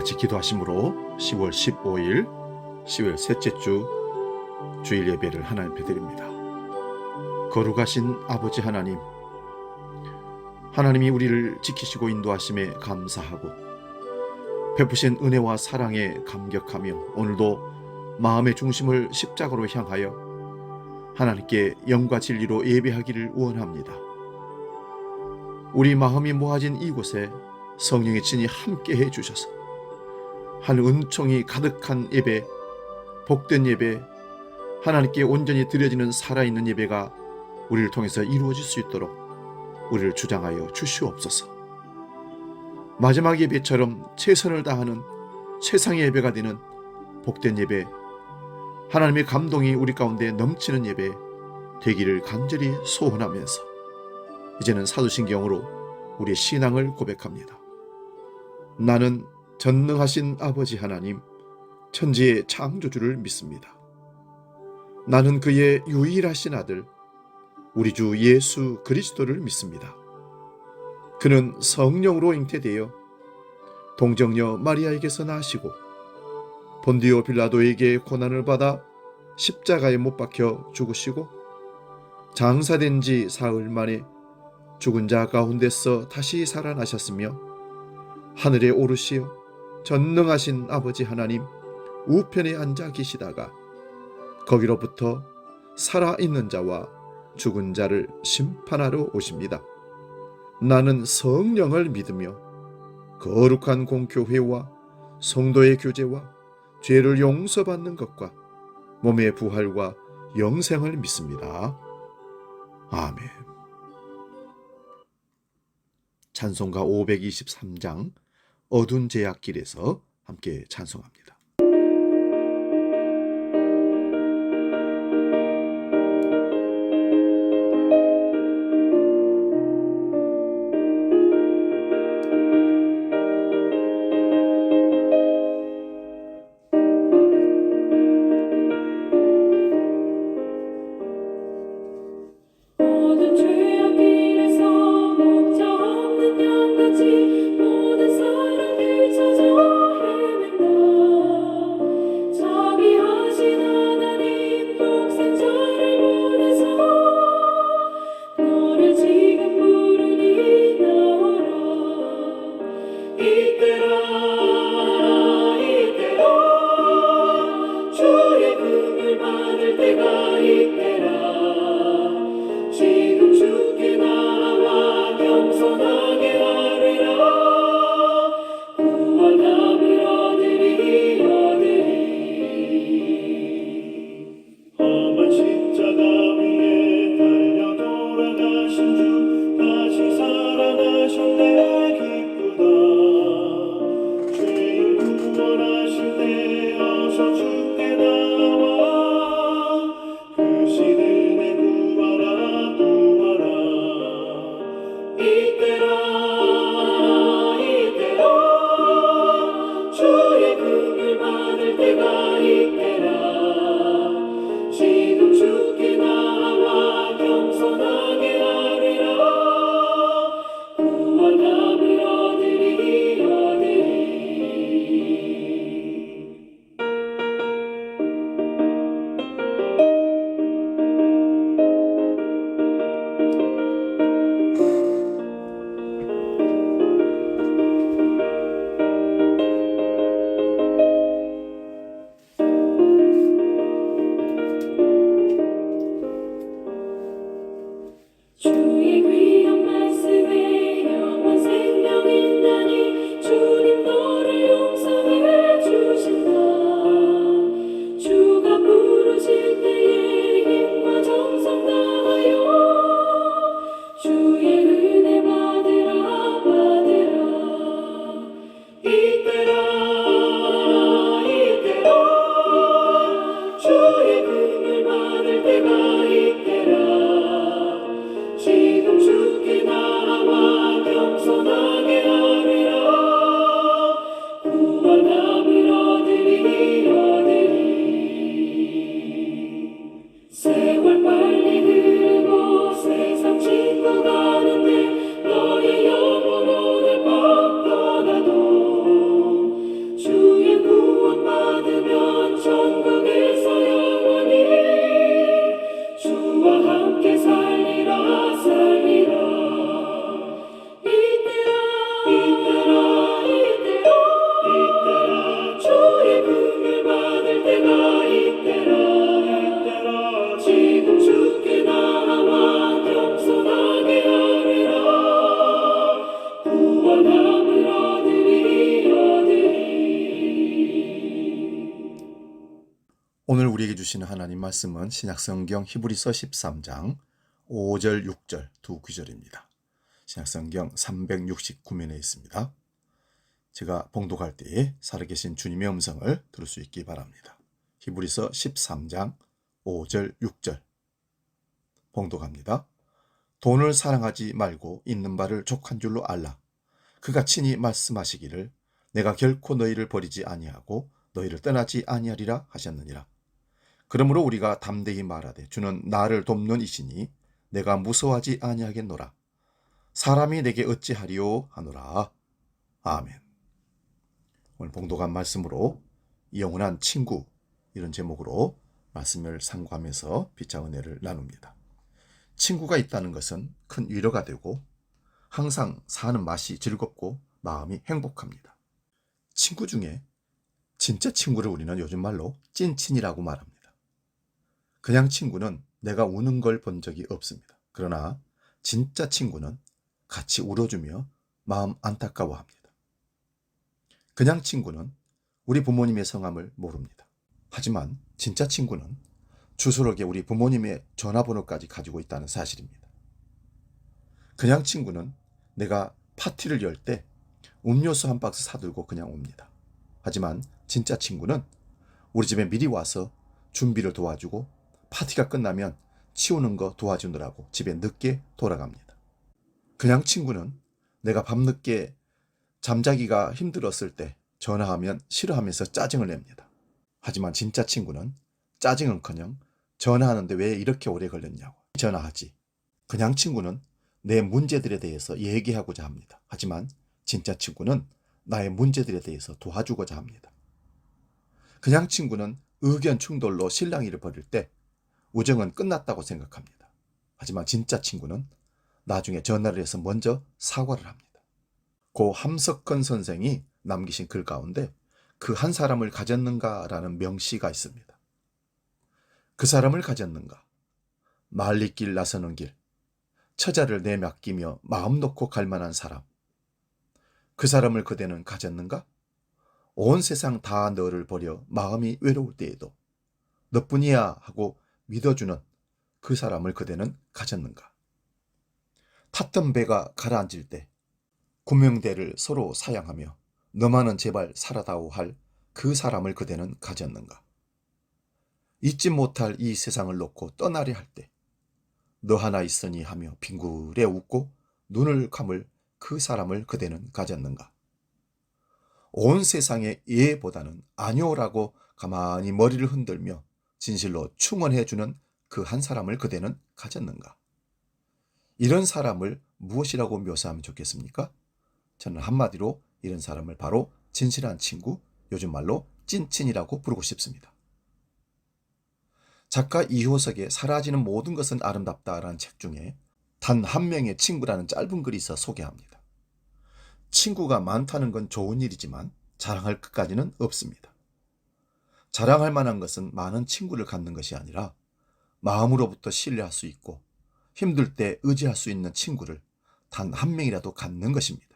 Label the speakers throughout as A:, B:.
A: 같이 기도하심으로 10월 15일 10월 셋째 주 주일 예배를 하나님 앞에 드립니다. 거룩하신 아버지 하나님, 하나님이 우리를 지키시고 인도하심에 감사하고 베푸신 은혜와 사랑에 감격하며 오늘도 마음의 중심을 십자가로 향하여 하나님께 영과 진리로 예배하기를 원합니다. 우리 마음이 모아진 이곳에 성령의 진이 함께 해주셔서 한 은총이 가득한 예배, 복된 예배, 하나님께 온전히 드려지는 살아있는 예배가 우리를 통해서 이루어질 수 있도록 우리를 주장하여 주시옵소서. 마지막 예배처럼 최선을 다하는 최상의 예배가 되는 복된 예배, 하나님의 감동이 우리 가운데 넘치는 예배 되기를 간절히 소원하면서 이제는 사도신경으로 우리의 신앙을 고백합니다. 나는 전능하신 아버지 하나님, 천지의 창조주를 믿습니다. 나는 그의 유일하신 아들, 우리 주 예수 그리스도를 믿습니다. 그는 성령으로 잉태되어 동정녀 마리아에게서 나시고 본디오 빌라도에게 고난을 받아 십자가에 못 박혀 죽으시고 장사된 지 사흘 만에 죽은 자 가운데서 다시 살아나셨으며 하늘에 오르시어 전능하신 아버지 하나님 우편에 앉아 계시다가 거기로부터 살아있는 자와 죽은 자를 심판하러 오십니다. 나는 성령을 믿으며 거룩한 공교회와 성도의 교제와 죄를 용서받는 것과 몸의 부활과 영생을 믿습니다. 아멘. 찬송가 523장 어두운 제약길에서 함께 찬송합니다. 주시는 하나님 말씀은 신약성경 히브리서 13장 5절 6절 두 구절입니다. 신약성경 369면에 있습니다. 제가 봉독할 때에 살아계신 주님의 음성을 들을 수 있기 바랍니다. 히브리서 13장 5절 6절 봉독합니다. 돈을 사랑하지 말고 있는 바를 족한 줄로 알라. 그가 친히 말씀하시기를 내가 결코 너희를 버리지 아니하고 너희를 떠나지 아니하리라 하셨느니라. 그러므로 우리가 담대히 말하되 주는 나를 돕는 이시니 내가 무서워하지 아니하겠노라. 사람이 내게 어찌하리요 하노라. 아멘. 오늘 봉독한 말씀으로 영원한 친구, 이런 제목으로 말씀을 상고하면서 빛과 은혜를 나눕니다. 친구가 있다는 것은 큰 위로가 되고 항상 사는 맛이 즐겁고 마음이 행복합니다. 친구 중에 진짜 친구를 우리는 요즘 말로 찐친이라고 말합니다. 그냥 친구는 내가 우는 걸 본 적이 없습니다. 그러나 진짜 친구는 같이 울어주며 마음 안타까워합니다. 그냥 친구는 우리 부모님의 성함을 모릅니다. 하지만 진짜 친구는 주소록에 우리 부모님의 전화번호까지 가지고 있다는 사실입니다. 그냥 친구는 내가 파티를 열 때 음료수 한 박스 사들고 그냥 옵니다. 하지만 진짜 친구는 우리 집에 미리 와서 준비를 도와주고 파티가 끝나면 치우는 거 도와주느라고 집에 늦게 돌아갑니다. 그냥 친구는 내가 밤늦게 잠자기가 힘들었을 때 전화하면 싫어하면서 짜증을 냅니다. 하지만 진짜 친구는 짜증은커녕 전화하는데 왜 이렇게 오래 걸렸냐고 전화하지. 그냥 친구는 내 문제들에 대해서 얘기하고자 합니다. 하지만 진짜 친구는 나의 문제들에 대해서 도와주고자 합니다. 그냥 친구는 의견 충돌로 실랑이를 벌일 때 우정은 끝났다고 생각합니다. 하지만 진짜 친구는 나중에 전화를 해서 먼저 사과를 합니다. 고 함석헌 선생이 남기신 글 가운데 그 한 사람을 가졌는가라는 명시가 있습니다. 그 사람을 가졌는가? 말리길 나서는 길, 처자를 내맡기며 마음 놓고 갈 만한 사람. 그 사람을 그대는 가졌는가? 온 세상 다 너를 버려 마음이 외로울 때에도 너뿐이야 하고 믿어주는 그 사람을 그대는 가졌는가? 탔던 배가 가라앉을 때 구명대를 서로 사양하며 너만은 제발 살아다오 할 그 사람을 그대는 가졌는가? 잊지 못할 이 세상을 놓고 떠나려 할 때 너 하나 있으니 하며 빙굴에 웃고 눈을 감을 그 사람을 그대는 가졌는가? 온 세상의 예보다는 아니오라고 가만히 머리를 흔들며 진실로 충원해주는 그 한 사람을 그대는 가졌는가? 이런 사람을 무엇이라고 묘사하면 좋겠습니까? 저는 한마디로 이런 사람을 바로 진실한 친구, 요즘 말로 찐친이라고 부르고 싶습니다. 작가 이효석의 사라지는 모든 것은 아름답다라는 책 중에 단 한 명의 친구라는 짧은 글이 있어 소개합니다. 친구가 많다는 건 좋은 일이지만 자랑할 것까지는 없습니다. 자랑할 만한 것은 많은 친구를 갖는 것이 아니라 마음으로부터 신뢰할 수 있고 힘들 때 의지할 수 있는 친구를 단 한 명이라도 갖는 것입니다.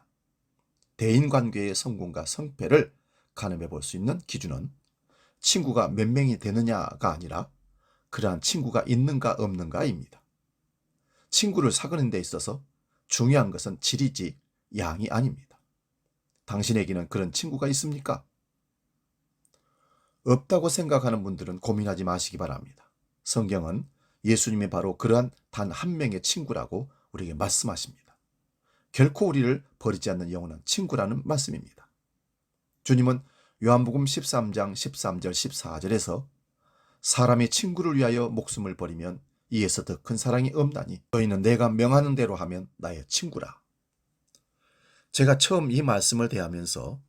A: 대인관계의 성공과 성패를 가늠해 볼 수 있는 기준은 친구가 몇 명이 되느냐가 아니라 그러한 친구가 있는가 없는가입니다. 친구를 사귀는 데 있어서 중요한 것은 질이지 양이 아닙니다. 당신에게는 그런 친구가 있습니까? 없다고 생각하는 분들은 고민하지 마시기 바랍니다. 성경은 예수님이 바로 그러한 단 한 명의 친구라고 우리에게 말씀하십니다. 결코 우리를 버리지 않는 영원한 친구라는 말씀입니다. 주님은 요한복음 13장 13절 14절에서 사람이 친구를 위하여 목숨을 버리면 이에서 더 큰 사랑이 없나니 너희는 내가 명하는 대로 하면 나의 친구라. 제가 처음 이 말씀을 대하면서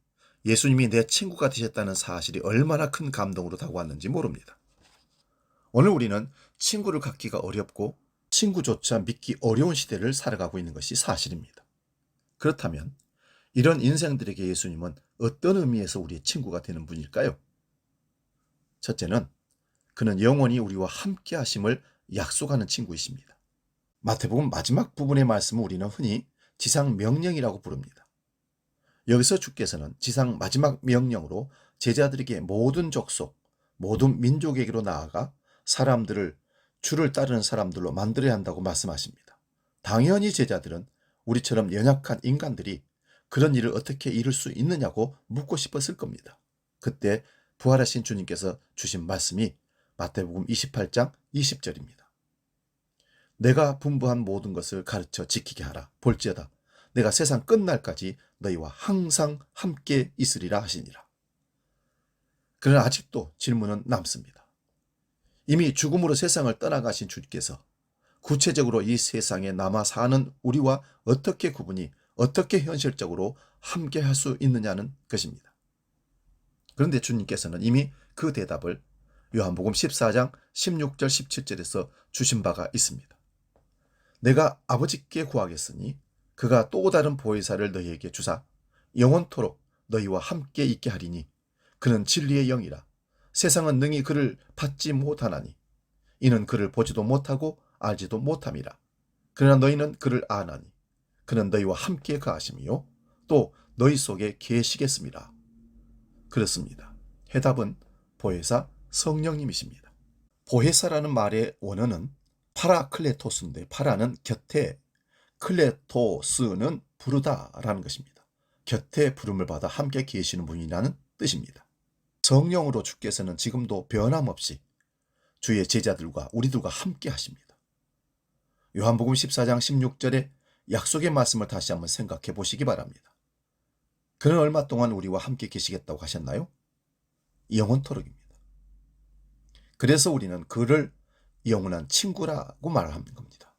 A: 예수님이 내 친구가 되셨다는 사실이 얼마나 큰 감동으로 다가왔는지 모릅니다. 오늘 우리는 친구를 갖기가 어렵고 친구조차 믿기 어려운 시대를 살아가고 있는 것이 사실입니다. 그렇다면 이런 인생들에게 예수님은 어떤 의미에서 우리의 친구가 되는 분일까요? 첫째는 그는 영원히 우리와 함께 하심을 약속하는 친구이십니다. 마태복음 마지막 부분의 말씀을 우리는 흔히 지상 명령이라고 부릅니다. 여기서 주께서는 지상 마지막 명령으로 제자들에게 모든 족속, 모든 민족에게로 나아가 사람들을 주를 따르는 사람들로 만들어야 한다고 말씀하십니다. 당연히 제자들은 우리처럼 연약한 인간들이 그런 일을 어떻게 이룰 수 있느냐고 묻고 싶었을 겁니다. 그때 부활하신 주님께서 주신 말씀이 마태복음 28장 20절입니다. 내가 분부한 모든 것을 가르쳐 지키게 하라. 볼지어다 내가 세상 끝날까지 너희와 항상 함께 있으리라 하시니라. 그러나 아직도 질문은 남습니다. 이미 죽음으로 세상을 떠나가신 주께서 구체적으로 이 세상에 남아 사는 우리와 어떻게 구분이, 어떻게 현실적으로 함께 할 수 있느냐는 것입니다. 그런데 주님께서는 이미 그 대답을 요한복음 14장 16절 17절에서 주신 바가 있습니다. 내가 아버지께 구하겠으니 그가 또 다른 보혜사를 너희에게 주사 영원토록 너희와 함께 있게 하리니 그는 진리의 영이라. 세상은 능히 그를 받지 못하나니 이는 그를 보지도 못하고 알지도 못함이라. 그러나 너희는 그를 아나니 그는 너희와 함께 거하심이요 또 너희 속에 계시겠습니다. 그렇습니다. 해답은 보혜사 성령님이십니다. 보혜사라는 말의 원어는 파라클레토스인데, 파라는 곁에, 클레토스는 부르다라는 것입니다. 곁에 부름을 받아 함께 계시는 분이라는 뜻입니다. 성령으로 주께서는 지금도 변함없이 주의 제자들과 우리들과 함께 하십니다. 요한복음 14장 16절의 약속의 말씀을 다시 한번 생각해 보시기 바랍니다. 그는 얼마 동안 우리와 함께 계시겠다고 하셨나요? 영원토록입니다. 그래서 우리는 그를 영원한 친구라고 말하는 겁니다.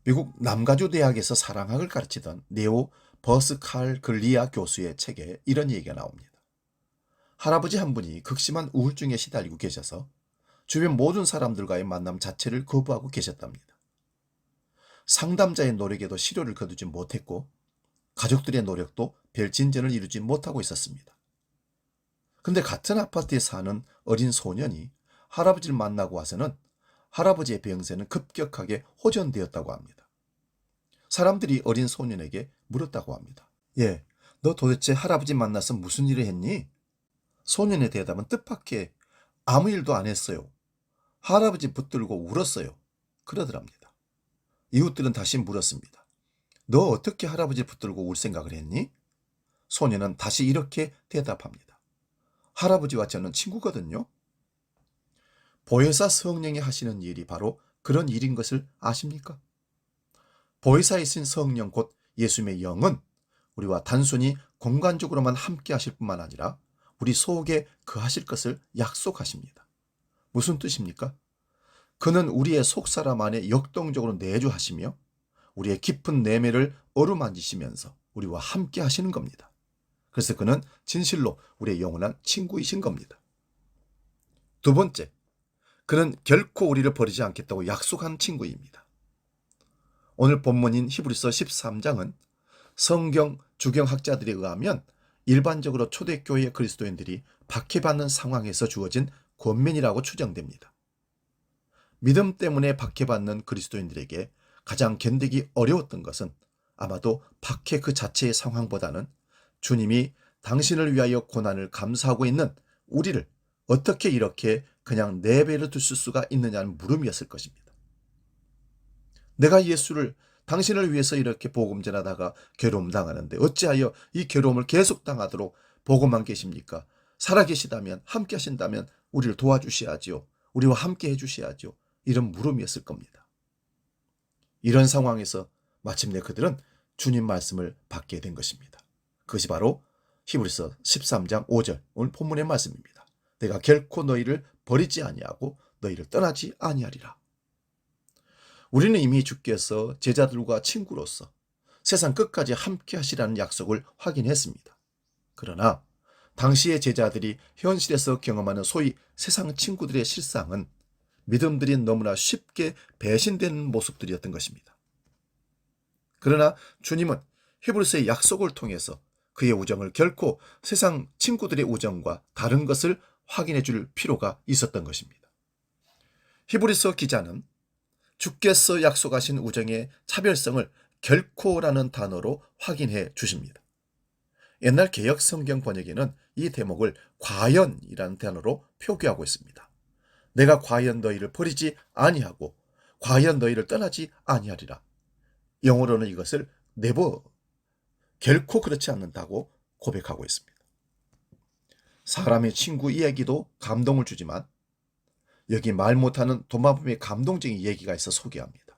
A: 미국 남가주 대학에서 사랑학을 가르치던 네오 버스칼글리아 교수의 책에 이런 얘기가 나옵니다. 할아버지 한 분이 극심한 우울증에 시달리고 계셔서 주변 모든 사람들과의 만남 자체를 거부하고 계셨답니다. 상담자의 노력에도 실효를 거두지 못했고 가족들의 노력도 별 진전을 이루지 못하고 있었습니다. 그런데 같은 아파트에 사는 어린 소년이 할아버지를 만나고 와서는 할아버지의 병세는 급격하게 호전되었다고 합니다. 사람들이 어린 소년에게 물었다고 합니다. 너 도대체 할아버지 만나서 무슨 일을 했니? 소년의 대답은 뜻밖의 아무 일도 안 했어요. 할아버지 붙들고 울었어요. 그러더랍니다. 이웃들은 다시 물었습니다. 너 어떻게 할아버지 붙들고 울 생각을 했니? 소년은 다시 이렇게 대답합니다. 할아버지와 저는 친구거든요. 보혜사 성령이 하시는 일이 바로 그런 일인 것을 아십니까? 보혜사이신 성령 곧 예수님의 영은 우리와 단순히 공간적으로만 함께 하실 뿐만 아니라 우리 속에 거하실 것을 약속하십니다. 무슨 뜻입니까? 그는 우리의 속사람 안에 역동적으로 내주하시며 우리의 깊은 내면을 어루만지시면서 우리와 함께 하시는 겁니다. 그래서 그는 진실로 우리의 영원한 친구이신 겁니다. 두 번째, 그는 결코 우리를 버리지 않겠다고 약속한 친구입니다. 오늘 본문인 히브리서 13장은 성경 주경학자들에 의하면 일반적으로 초대교회 그리스도인들이 박해받는 상황에서 주어진 권면이라고 추정됩니다. 믿음 때문에 박해받는 그리스도인들에게 가장 견디기 어려웠던 것은 아마도 박해 그 자체의 상황보다는 주님이 당신을 위하여 고난을 감수하고 있는 우리를 어떻게 이렇게 그냥 내버려 두실 수가 있느냐는 물음이었을 것입니다. 내가 예수를 당신을 위해서 이렇게 복음 전하다가 괴로움 당하는데 어찌하여 이 괴로움을 계속 당하도록 보고만 계십니까? 살아계시다면, 함께 하신다면 우리를 도와주셔야지요. 우리와 함께 해주셔야지요. 이런 물음이었을 겁니다. 이런 상황에서 마침내 그들은 주님 말씀을 받게 된 것입니다. 그것이 바로 히브리서 13장 5절 오늘 본문의 말씀입니다. 내가 결코 너희를 버리지 아니하고 너희를 떠나지 아니하리라. 우리는 이미 주께서 제자들과 친구로서 세상 끝까지 함께 하시라는 약속을 확인했습니다. 그러나 당시의 제자들이 현실에서 경험하는 소위 세상 친구들의 실상은 믿음들이 너무나 쉽게 배신되는 모습들이었던 것입니다. 그러나 주님은 히브리서의 약속을 통해서 그의 우정을 결코 세상 친구들의 우정과 다른 것을 확인해 줄 필요가 있었던 것입니다. 히브리서 기자는 주께서 약속하신 우정의 차별성을 결코라는 단어로 확인해 주십니다. 옛날 개역 성경 번역에는 이 대목을 과연이라는 단어로 표기하고 있습니다. 내가 과연 너희를 버리지 아니하고 과연 너희를 떠나지 아니하리라. 영어로는 이것을 never, 결코 그렇지 않는다고 고백하고 있습니다. 사람의 친구 이야기도 감동을 주지만 여기 말 못하는 도마뱀의 감동적인 얘기가 있어 소개합니다.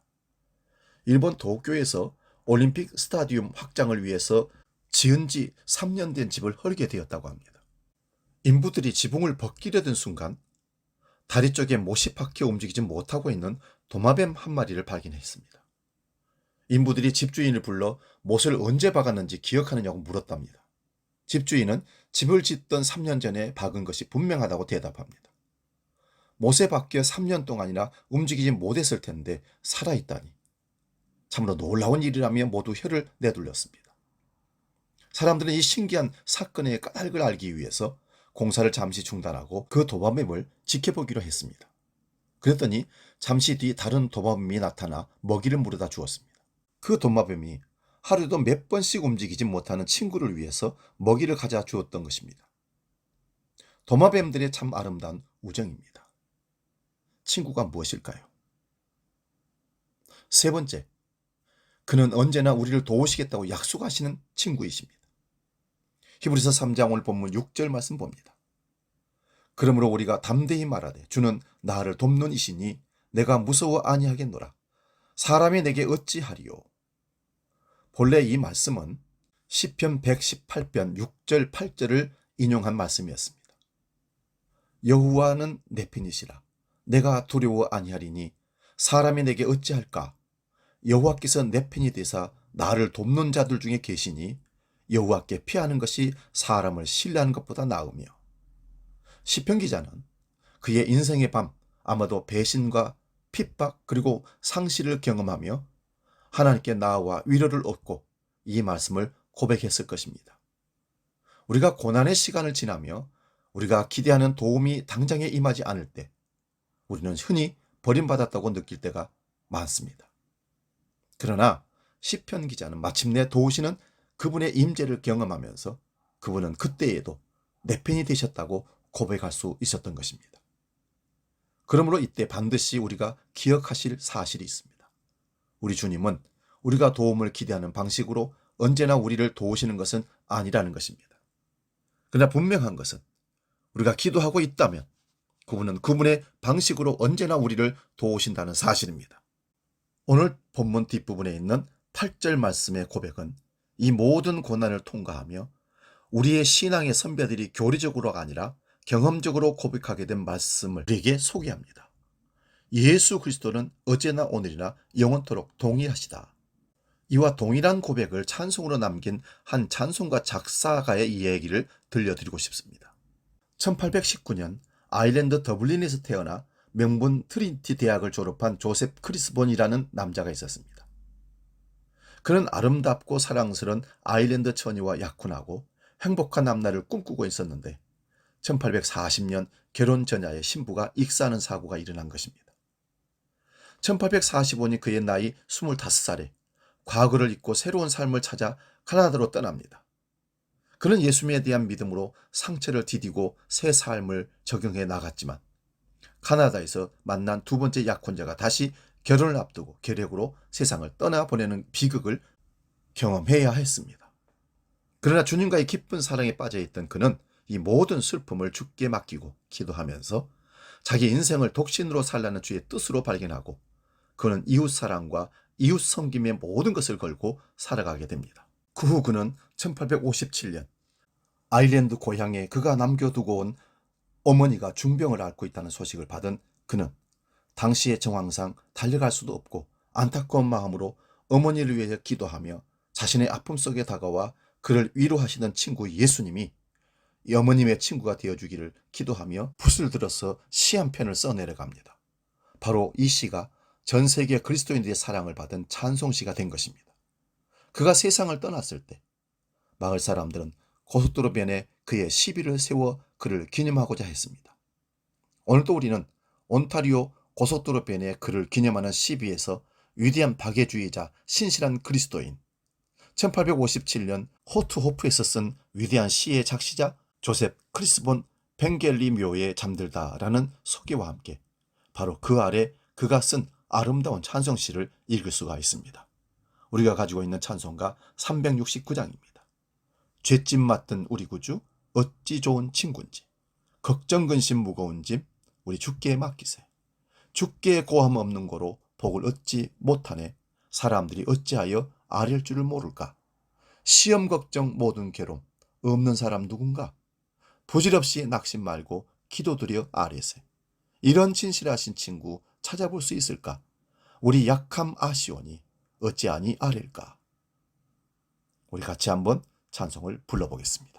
A: 일본 도쿄에서 올림픽 스타디움 확장을 위해서 지은 지 3년 된 집을 헐게 되었다고 합니다. 인부들이 지붕을 벗기려던 순간 다리 쪽에 못이 박혀 움직이지 못하고 있는 도마뱀 한 마리를 발견했습니다. 인부들이 집주인을 불러 못을 언제 박았는지 기억하느냐고 물었답니다. 집주인은 집을 짓던 3년 전에 박은 것이 분명하다고 대답합니다. 못에 박혀 3년 동안이나 움직이지 못했을 텐데 살아있다니. 참으로 놀라운 일이라며 모두 혀를 내둘렀습니다. 사람들은 이 신기한 사건의 까닭을 알기 위해서 공사를 잠시 중단하고 그 도마뱀을 지켜보기로 했습니다. 그랬더니 잠시 뒤 다른 도마뱀이 나타나 먹이를 물어다 주었습니다. 그 도마뱀이 하루에도 몇 번씩 움직이지 못하는 친구를 위해서 먹이를 가져다 주었던 것입니다. 도마뱀들의 참 아름다운 우정입니다. 친구가 무엇일까요? 세 번째, 그는 언제나 우리를 도우시겠다고 약속하시는 친구이십니다. 히브리서 3장 오늘 본문 6절 말씀 봅니다. 그러므로 우리가 담대히 말하되 주는 나를 돕는 이시니 내가 무서워 아니하겠노라. 사람이 내게 어찌하리요. 본래 이 말씀은 시편 118편 6절 8절을 인용한 말씀이었습니다. 여호와는 내 편이시라. 내가 두려워 아니하리니 사람이 내게 어찌할까. 여호와께서 내 편이 되사 나를 돕는 자들 중에 계시니 여호와께 피하는 것이 사람을 신뢰하는 것보다 나으며. 시편 기자는 그의 인생의 밤 아마도 배신과 핍박 그리고 상실을 경험하며 하나님께 나아와 위로를 얻고 이 말씀을 고백했을 것입니다. 우리가 고난의 시간을 지나며 우리가 기대하는 도움이 당장에 임하지 않을 때 우리는 흔히 버림받았다고 느낄 때가 많습니다. 그러나 시편 기자는 마침내 도우시는 그분의 임재를 경험하면서 그분은 그때에도 내 편이 되셨다고 고백할 수 있었던 것입니다. 그러므로 이때 반드시 우리가 기억하실 사실이 있습니다. 우리 주님은 우리가 도움을 기대하는 방식으로 언제나 우리를 도우시는 것은 아니라는 것입니다. 그러나 분명한 것은 우리가 기도하고 있다면 그분은 그분의 방식으로 언제나 우리를 도우신다는 사실입니다. 오늘 본문 뒷부분에 있는 8절 말씀의 고백은 이 모든 고난을 통과하며 우리의 신앙의 선배들이 교리적으로가 아니라 경험적으로 고백하게 된 말씀을 우리에게 소개합니다. 예수 그리스도는 어제나 오늘이나 영원토록 동일하시다. 이와 동일한 고백을 찬송으로 남긴 한 찬송가 작사가의 이야기를 들려드리고 싶습니다. 1819년 아일랜드 더블린에서 태어나 명문 트리니티 대학을 졸업한 조셉 크리스본이라는 남자가 있었습니다. 그는 아름답고 사랑스러운 아일랜드 처녀와 약혼하고 행복한 앞날을 꿈꾸고 있었는데 1840년 결혼 전야에 신부가 익사하는 사고가 일어난 것입니다. 1845년 그의 나이 25살에 과거를 잊고 새로운 삶을 찾아 카나다로 떠납니다. 그는 예수님에 대한 믿음으로 상처를 디디고 새 삶을 적용해 나갔지만 카나다에서 만난 두 번째 약혼자가 다시 결혼을 앞두고 계략으로 세상을 떠나보내는 비극을 경험해야 했습니다. 그러나 주님과의 깊은 사랑에 빠져있던 그는 이 모든 슬픔을 주께 맡기고 기도하면서 자기 인생을 독신으로 살라는 주의 뜻으로 발견하고 그는 이웃사랑과 이웃 섬김의 모든 것을 걸고 살아가게 됩니다. 그 후 그는 1857년 아일랜드 고향에 그가 남겨두고 온 어머니가 중병을 앓고 있다는 소식을 받은 그는 당시의 정황상 달려갈 수도 없고 안타까운 마음으로 어머니를 위해 기도하며 자신의 아픔 속에 다가와 그를 위로하시던 친구 예수님이 이 어머님의 친구가 되어주기를 기도하며 붓을 들어서 시 한 편을 써내려갑니다. 바로 이 시가 전 세계 그리스도인들의 사랑을 받은 찬송시가 된 것입니다. 그가 세상을 떠났을 때 마을 사람들은 고속도로 변에 그의 시비를 세워 그를 기념하고자 했습니다. 오늘도 우리는 온타리오 고속도로 변에 그를 기념하는 시비에서 위대한 박애주의자 신실한 그리스도인 1857년 호트호프에서 쓴 위대한 시의 작시자 조셉 크리스본 벵겔리 묘에 잠들다라는 소개와 함께 바로 그 아래 그가 쓴 아름다운 찬송시를 읽을 수가 있습니다. 우리가 가지고 있는 찬송가 369장입니다. 죄짐 맡은 우리 구주 어찌 좋은 친구인지, 걱정 근심 무거운 짐 우리 주께 맡기세. 주께 고함 없는 고로 복을 얻지 못하네. 사람들이 어찌하여 아랠 줄을 모를까. 시험 걱정 모든 괴로움 없는 사람 누군가. 부질없이 낙심 말고 기도드려 아뢰세. 이런 진실하신 친구 찾아볼 수 있을까. 우리 약함 아시오니 어찌하니 아랠까. 우리 같이 한번 찬송을 불러보겠습니다.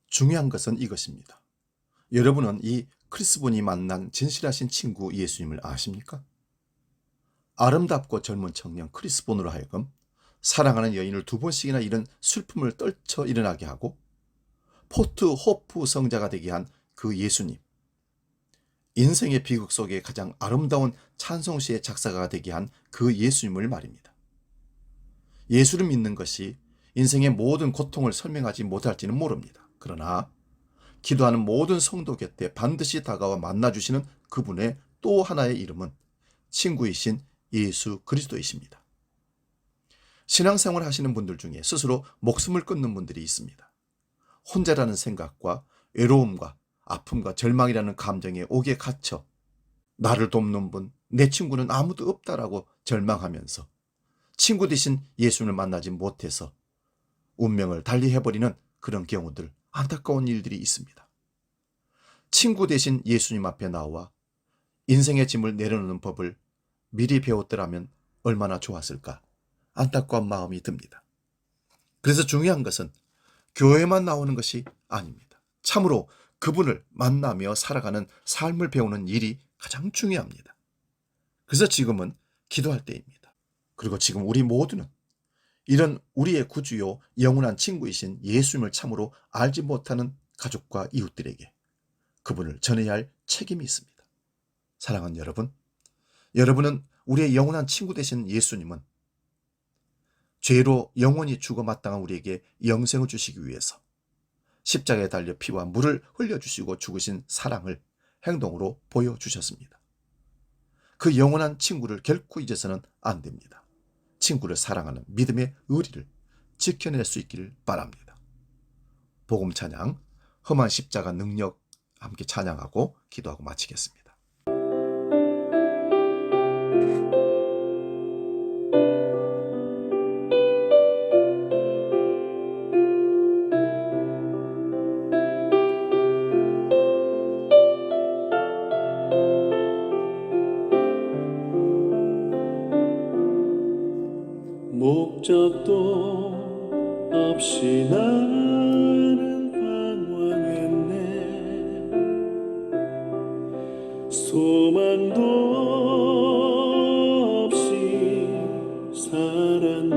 A: 중요한 것은 이것입니다. 여러분은 이 크리스본이 만난 진실하신 친구 예수님을 아십니까? 아름답고 젊은 청년 크리스본으로 하여금 사랑하는 여인을 2번씩이나 이런 슬픔을 떨쳐 일어나게 하고 포트 호프 성자가 되게 한 그 예수님, 인생의 비극 속에 가장 아름다운 찬송시의 작사가가 되게 한 그 예수님을 말입니다. 예수를 믿는 것이 인생의 모든 고통을 설명하지 못할지는 모릅니다. 그러나 기도하는 모든 성도 곁에 반드시 다가와 만나주시는 그분의 또 하나의 이름은 친구이신 예수 그리스도이십니다. 신앙생활 하시는 분들 중에 스스로 목숨을 끊는 분들이 있습니다. 혼자라는 생각과 외로움과 아픔과 절망이라는 감정에 옥에 갇혀 나를 돕는 분, 내 친구는 아무도 없다라고 절망하면서 친구 되신 예수님을 만나지 못해서 운명을 달리해버리는 그런 경우들, 안타까운 일들이 있습니다. 친구 되신 예수님 앞에 나와 인생의 짐을 내려놓는 법을 미리 배웠더라면 얼마나 좋았을까 안타까운 마음이 듭니다. 그래서 중요한 것은 교회만 나오는 것이 아닙니다. 참으로 그분을 만나며 살아가는 삶을 배우는 일이 가장 중요합니다. 그래서 지금은 기도할 때입니다. 그리고 지금 우리 모두는 이런 우리의 구주요 영원한 친구이신 예수님을 참으로 알지 못하는 가족과 이웃들에게 그분을 전해야 할 책임이 있습니다. 사랑하는 여러분, 여러분은 우리의 영원한 친구 되신 예수님은 죄로 영원히 죽어 마땅한 우리에게 영생을 주시기 위해서 십자가에 달려 피와 물을 흘려주시고 죽으신 사랑을 행동으로 보여주셨습니다. 그 영원한 친구를 결코 잊어서는 안 됩니다. 친구를 사랑하는 믿음의 의리를 지켜낼 수 있기를 바랍니다. 복음 찬양, 험한 십자가 능력 함께 찬양하고 기도하고 마치겠습니다.
B: 목적도 없이 나는 방황했네. 소망도 없이 살았네.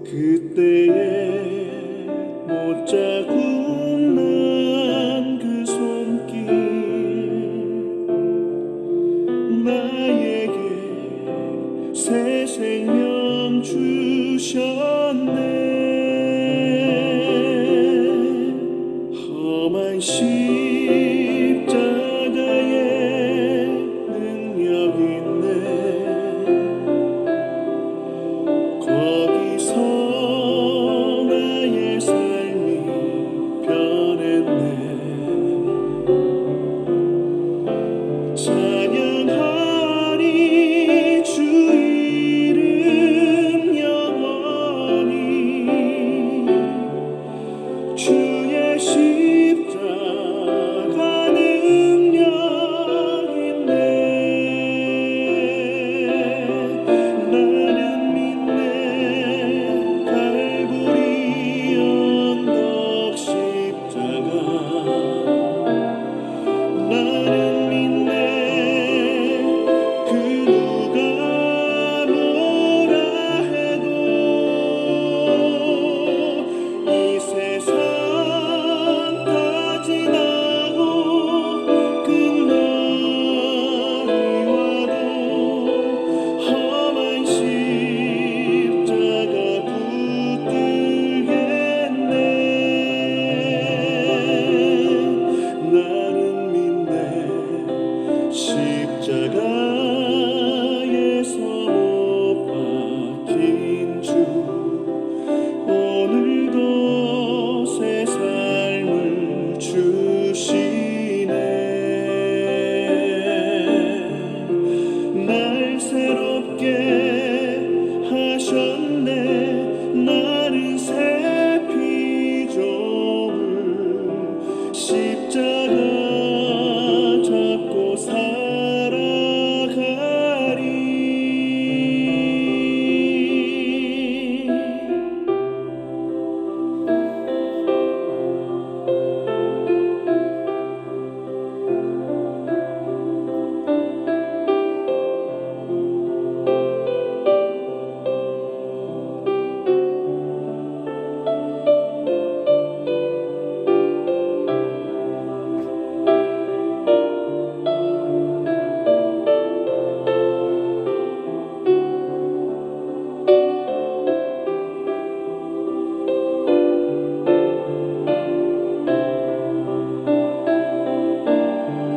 B: 그때에 못 자고 난 그 손길 나에게 새 생명 주셨네. 험한 십자가에 능력 있네. 거기서 나의 삶이 변했네. 찬양하리 주 이름 영원히. 주의 십자가 능력 있네. 나는 믿네. 갈보리 언덕 십자가. 나는 믿네. 그 누가 뭐라 해도 이 세상 다 지나고 끝날이 와도 험한 십자가 붙들겠네. 나는 믿네. 십자가에서 못 박힌 주 오늘도 새 삶을 주시네. 날 새롭게 하셨네. 나는 새 피조물. 십자가 잡고 살아가리.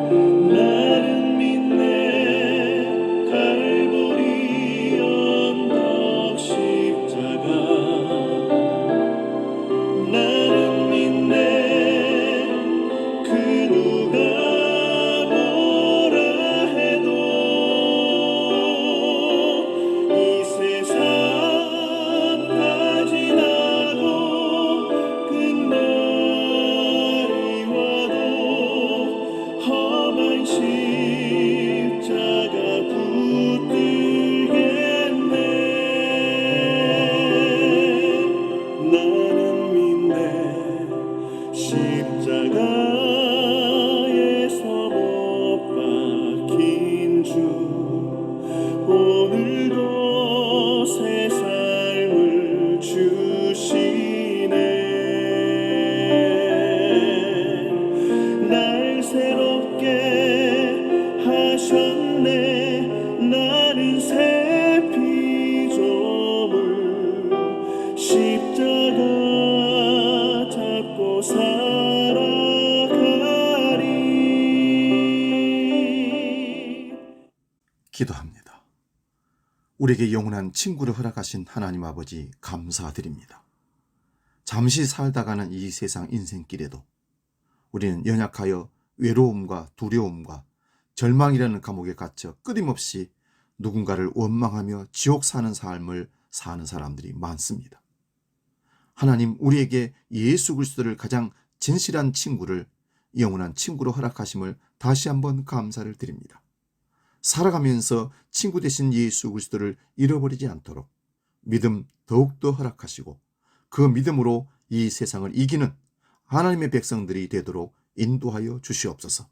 B: 나는 믿네. 갈보리 언덕 십자가. 나는 믿네. 그 누가 뭐라 해도 이 세상 다 지나고 끝날이 와도 험한 십자가 붙들겠네. 나는 믿네. 십자가에서 못 박힌 주 오늘도 새 삶을 주시네. 날 새롭게 하셨네. 나는 새 피조물. 십자가 잡고 살아가리.
A: 기도합니다. 우리에게 영원한 친구를 허락하신 하나님 아버지 감사드립니다. 잠시 살다가는 이 세상 인생길에도 우리는 연약하여 외로움과 두려움과 절망이라는 감옥에 갇혀 끊임없이 누군가를 원망하며 지옥 사는 삶을 사는 사람들이 많습니다. 하나님, 우리에게 예수 그리스도를 가장 진실한 친구를 영원한 친구로 허락하심을 다시 한번 감사를 드립니다. 살아가면서 친구 되신 예수 그리스도를 잃어버리지 않도록 믿음 더욱더 허락하시고 그 믿음으로 이 세상을 이기는 하나님의 백성들이 되도록 인도하여 주시옵소서.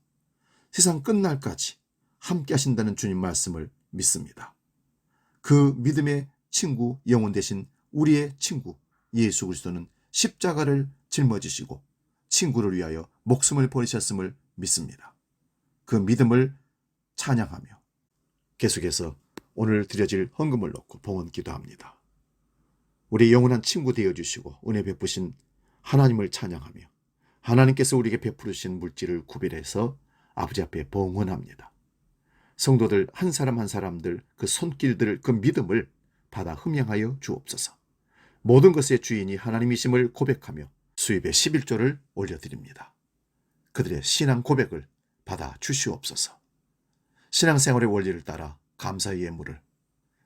A: 세상 끝날까지 함께 하신다는 주님 말씀을 믿습니다. 그 믿음의 친구, 영혼 되신 우리의 친구 예수 그리스도는 십자가를 짊어지시고 친구를 위하여 목숨을 버리셨음을 믿습니다. 그 믿음을 찬양하며 계속해서 오늘 드려질 헌금을 넣고 봉헌 기도합니다. 우리 영원한 친구 되어주시고 은혜 베푸신 하나님을 찬양하며 하나님께서 우리에게 베푸르신 물질을 구별해서 아버지 앞에 봉헌합니다. 성도들 한 사람 한 사람들 그 손길들 그 믿음을 받아 흠양하여 주옵소서. 모든 것의 주인이 하나님이심을 고백하며 수입의 11조를 올려드립니다. 그들의 신앙 고백을 받아 주시옵소서. 신앙생활의 원리를 따라 감사의 예물을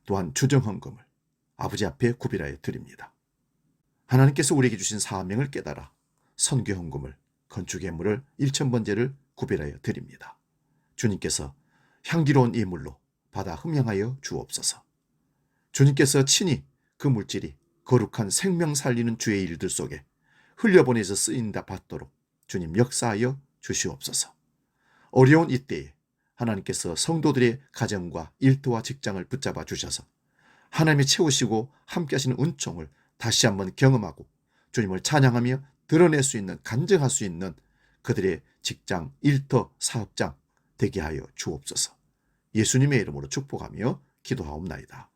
A: 또한 주정헌금을 아버지 앞에 구별하여 드립니다. 하나님께서 우리에게 주신 사명을 깨달아 선교헌금을 건축예물을 1000번제를 구별하여 드립니다. 주님께서 향기로운 예물로 받아 흠양하여 주옵소서. 주님께서 친히 그 물질이 거룩한 생명 살리는 주의 일들 속에 흘려보내서 쓰인다 받도록 주님 역사하여 주시옵소서. 어려운 이때에 하나님께서 성도들의 가정과 일터와 직장을 붙잡아 주셔서 하나님이 채우시고 함께 하시는 은총을 다시 한번 경험하고 주님을 찬양하며 드러낼 수 있는 간증할 수 있는 그들의 직장, 일터, 사업장 되게 하여 주옵소서. 예수님의 이름으로 축복하며 기도하옵나이다.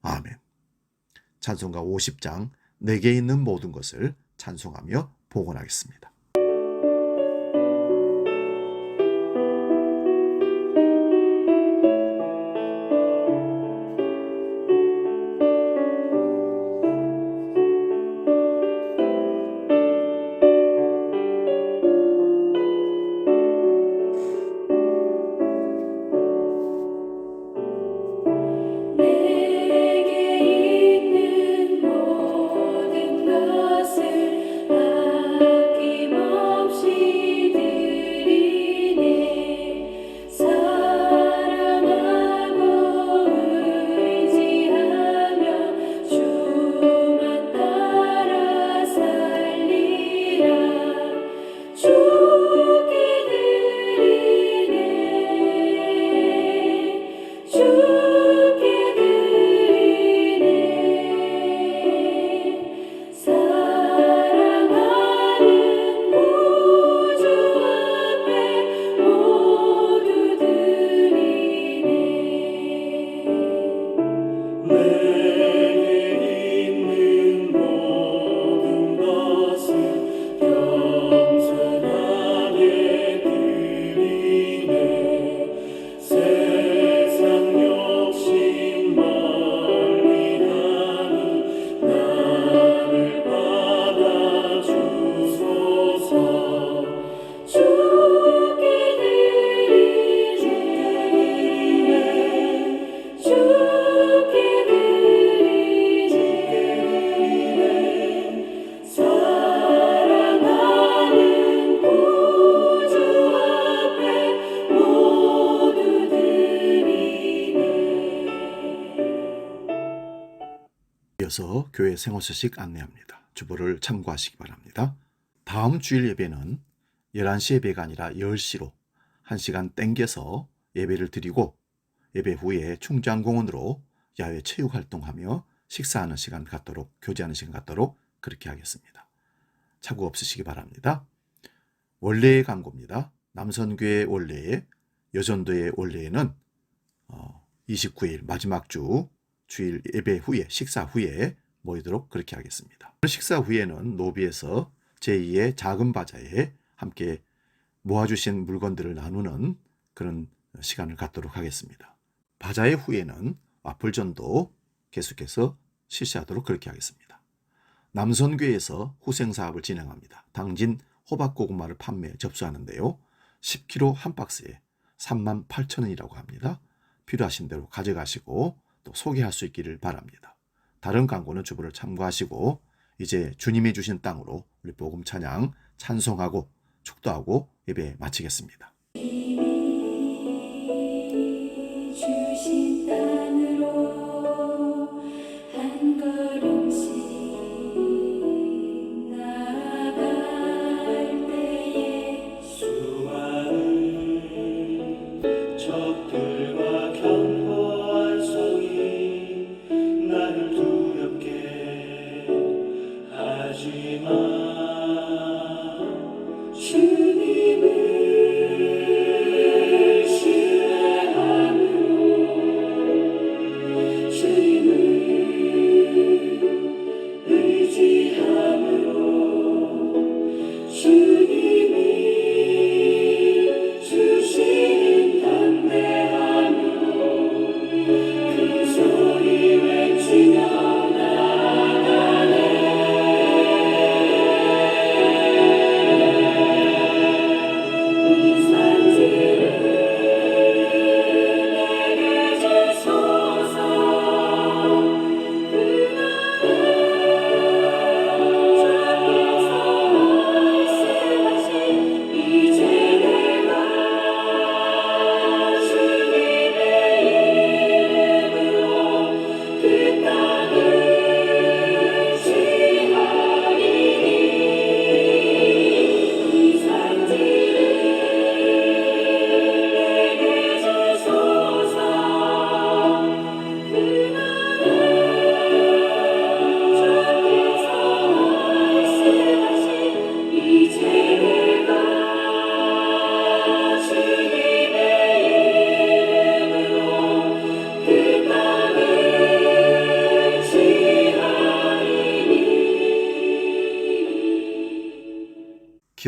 A: 아멘. 찬송가 50장 내게 있는 모든 것을 찬송하며 봉헌하겠습니다. 이어서 교회 생활소식 안내합니다. 주보를 참고하시기 바랍니다. 다음 주일 예배는 11시 예배가 아니라 10시로 1시간 땡겨서 예배를 드리고 예배 후에 충주항공원으로 야외 체육활동하며 식사하는 시간 갖도록 교제하는 시간 갖도록 그렇게 하겠습니다. 착오 없으시기 바랍니다. 원래의 광고입니다. 남선교회 원래의 여전도의 원래에는 29일 마지막 주일 예배 후에 식사 후에 모이도록 그렇게 하겠습니다. 식사 후에는 노비에서 제2의 작은 바자에 함께 모아주신 물건들을 나누는 그런 시간을 갖도록 하겠습니다. 바자회 후에는 와플전도 계속해서 실시하도록 그렇게 하겠습니다. 남선교회에서 후생사업을 진행합니다. 당진 호박고구마를 판매 접수하는데요. 10kg 한 박스에 38,000원이라고 합니다. 필요하신 대로 가져가시고 또 소개할 수 있기를 바랍니다. 다른 광고는 주보를 참고하시고 이제 주님이 주신 땅으로 우리 복음 찬양 찬송하고 축도하고 예배 마치겠습니다.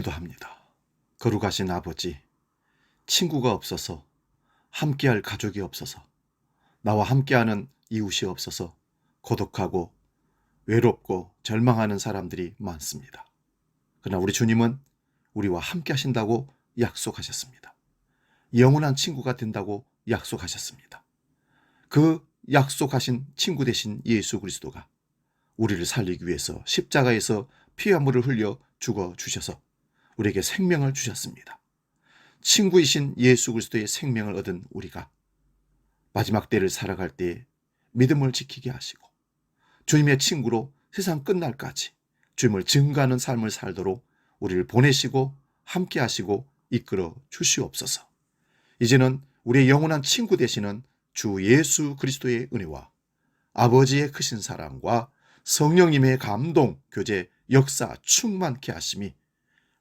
A: 기도합니다. 거룩하신 아버지, 친구가 없어서, 함께할 가족이 없어서, 나와 함께하는 이웃이 없어서 고독하고 외롭고 절망하는 사람들이 많습니다. 그러나 우리 주님은 우리와 함께 하신다고 약속하셨습니다. 영원한 친구가 된다고 약속하셨습니다. 그 약속하신 친구 되신 예수 그리스도가 우리를 살리기 위해서 십자가에서 피와 물을 흘려 죽어 주셔서 우리에게 생명을 주셨습니다. 친구이신 예수 그리스도의 생명을 얻은 우리가 마지막 때를 살아갈 때 믿음을 지키게 하시고 주님의 친구로 세상 끝날까지 주님을 증거하는 삶을 살도록 우리를 보내시고 함께 하시고 이끌어 주시옵소서. 이제는 우리의 영원한 친구 되시는 주 예수 그리스도의 은혜와 아버지의 크신 사랑과 성령님의 감동, 교제, 역사 충만케 하심이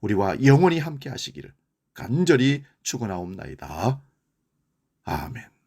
A: 우리와 영원히 함께 하시기를 간절히 축원하옵나이다. 아멘.